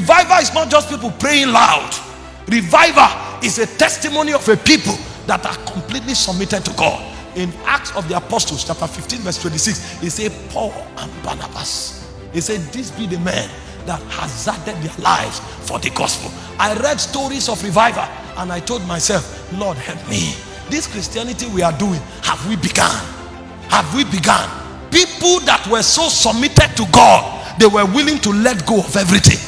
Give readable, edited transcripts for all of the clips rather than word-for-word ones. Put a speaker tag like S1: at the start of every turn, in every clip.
S1: Revival is not just people praying loud. Revival is a testimony of a people that are completely submitted to God. In Acts of the Apostles chapter 15 verse 26, he said Paul and Barnabas, he said these be the men that hazarded their lives for the gospel. I read stories of revival and I told myself, Lord help me. This Christianity we are doing, have we begun? Have we begun? People that were so submitted to God, they were willing to let go of everything.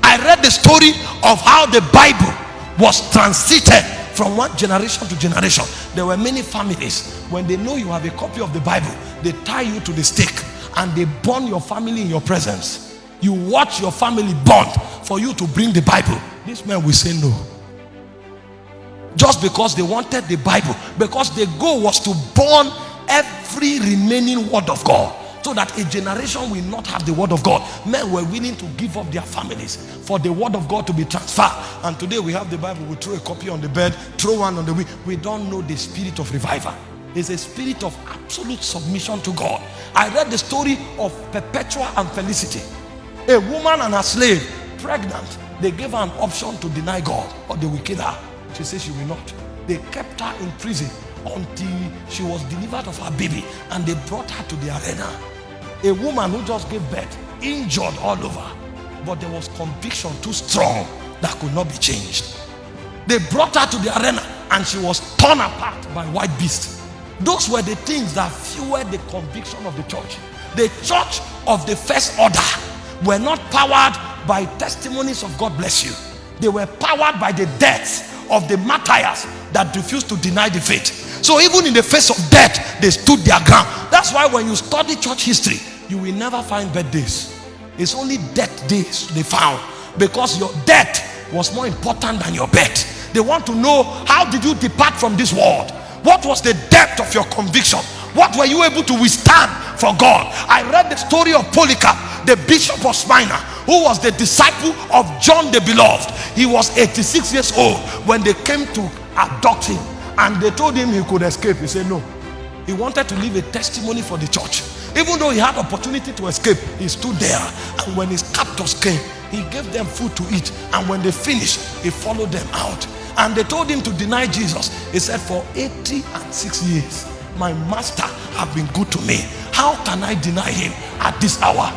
S1: I read the story of how the Bible was transited from one generation to generation. There were many families, when they know you have a copy of the Bible, they tie you to the stake and they burn your family in your presence. You watch your family burn for you to bring the Bible. This man will say no. Just because they wanted the Bible, because the goal was to burn every remaining word of God, so that a generation will not have the word of God. Men were willing to give up their families for the word of God to be transferred. And today we have the Bible, we throw a copy on the bed, throw one on the wheel. We don't know the spirit of revival. It's a spirit of absolute submission to God. I read the story of Perpetua and Felicity. A woman and her slave, pregnant. They gave her an option to deny God or they will kill her. She said she will not. They kept her in prison until she was delivered of her baby, and they brought her to the arena. A woman who just gave birth, injured all over, but there was conviction too strong that could not be changed. They brought her to the arena and she was torn apart by white beasts. Those were the things that fueled the conviction of the church. The church of the first order were not powered by testimonies of God bless you. They were powered by the deaths of the martyrs that refused to deny the faith. So even in the face of death, they stood their ground. That's why when you study church history, you will never find birthdays. It's only death days they found, because your death was more important than your birth. They want to know, how did you depart from this world? What was the depth of your conviction? What were you able to withstand for God? I read the story of Polycarp, the bishop of Smyrna, who was the disciple of John the Beloved. He was 86 years old when they came to abduct him, and they told him he could escape. He said no. He wanted to leave a testimony for the church. Even though he had opportunity to escape, he stood there, and when his captors came, he gave them food to eat, and when they finished, he followed them out. And they told him to deny Jesus. He said, for 86 years my master have been good to me. How can I deny him at this hour?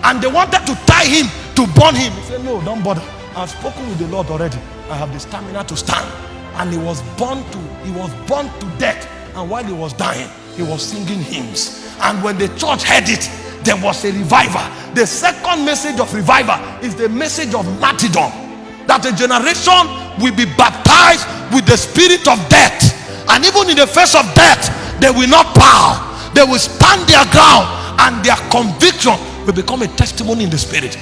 S1: And they wanted to tie him, to burn him. He said, no, don't bother. I've spoken with the Lord already. I have the stamina to stand. And he was born to death. And while he was dying, he was singing hymns. And when the church heard it, there was a revival. The second message of revival is the message of martyrdom, that a generation will be baptized with the spirit of death, and even in the face of death, they will not bow. They will stand their ground, and their conviction will become a testimony in the spirit.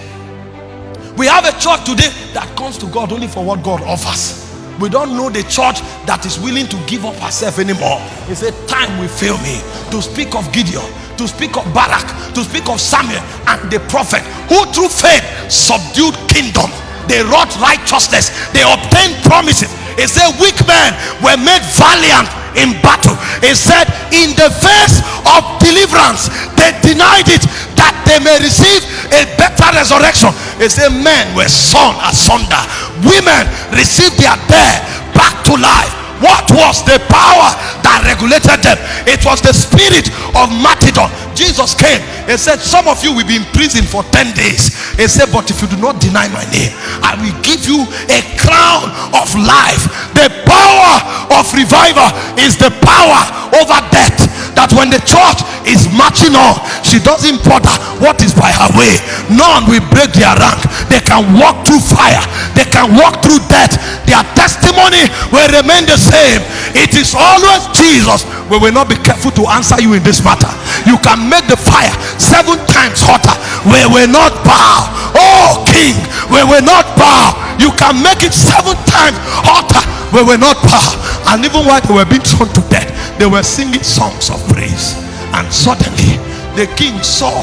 S1: We have a church today that comes to God only for what God offers. We don't know the church that is willing to give up herself anymore. It's a time will fail me to speak of Gideon, to speak of Barak, to speak of Samuel and the prophet who through faith subdued kingdom. They wrought righteousness. They obtained promises. It said weak men were made valiant in battle. It said in the face of deliverance, they denied it that they may receive a better resurrection. It said men were sawn asunder. Women received their dead back to life. What was the power that regulated them? It was the spirit of martyrdom. Jesus came and said, some of you will be in prison for 10 days. He said, but if you do not deny my name, I will give you a crown of life. The power of revival is the power over death. That when the church is marching on, she doesn't bother what is by her way. None will break their rank. They can walk through fire. They can walk through death. Their testimony will remain the same. It is always Jesus. We will not be careful to answer you in this matter. You can make the fire 7 times hotter. We will not bow. Oh King, we will not bow. You can make it 7 times hotter. We will not bow. And even while they were being thrown to death, they were singing songs of praise. And suddenly the king saw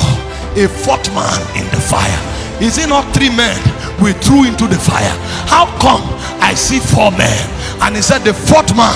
S1: a 4th man in the fire. Is it not 3 men we threw into the fire? How come I see 4 men? And he said the 4th man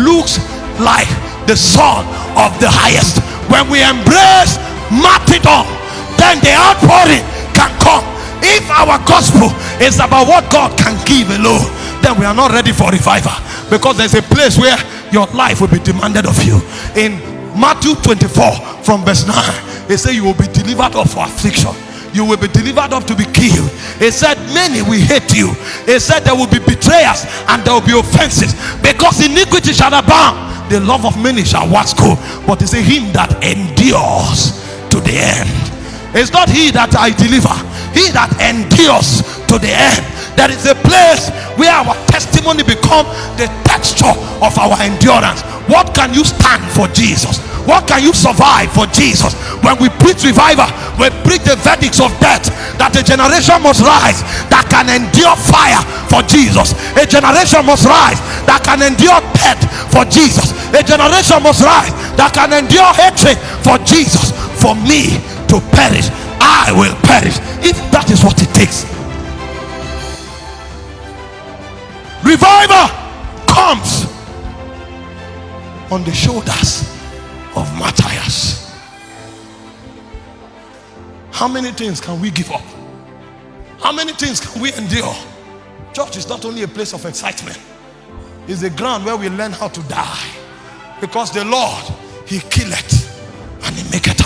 S1: looks like the son of the highest. When we embrace martyrdom, then the outpouring can come. If our gospel is about what God can give alone, then we are not ready for revival, because there's a place where your life will be demanded of you. In Matthew 24 from verse 9, it says you will be delivered up for affliction, you will be delivered up to be killed. It said many will hate you. It said there will be betrayers and there will be offenses, because iniquity shall abound, the love of many shall wax cold. But it says him that endures to the end. It's not he that I deliver, he that endures to the end. There is a place where our testimony becomes the texture of our endurance. What can you stand for Jesus? What can you survive for Jesus? When we preach revival, we preach the verdicts of death, that a generation must rise that can endure fire for Jesus. A generation must rise that can endure death for Jesus. A generation must rise that can endure hatred for Jesus. For me to perish, I will perish, if that is what it takes. Revival comes on the shoulders of martyrs. How many things can we give up? How many things can we endure? Church is not only a place of excitement, it's a ground where we learn how to die, because the Lord, he killeth and he maketh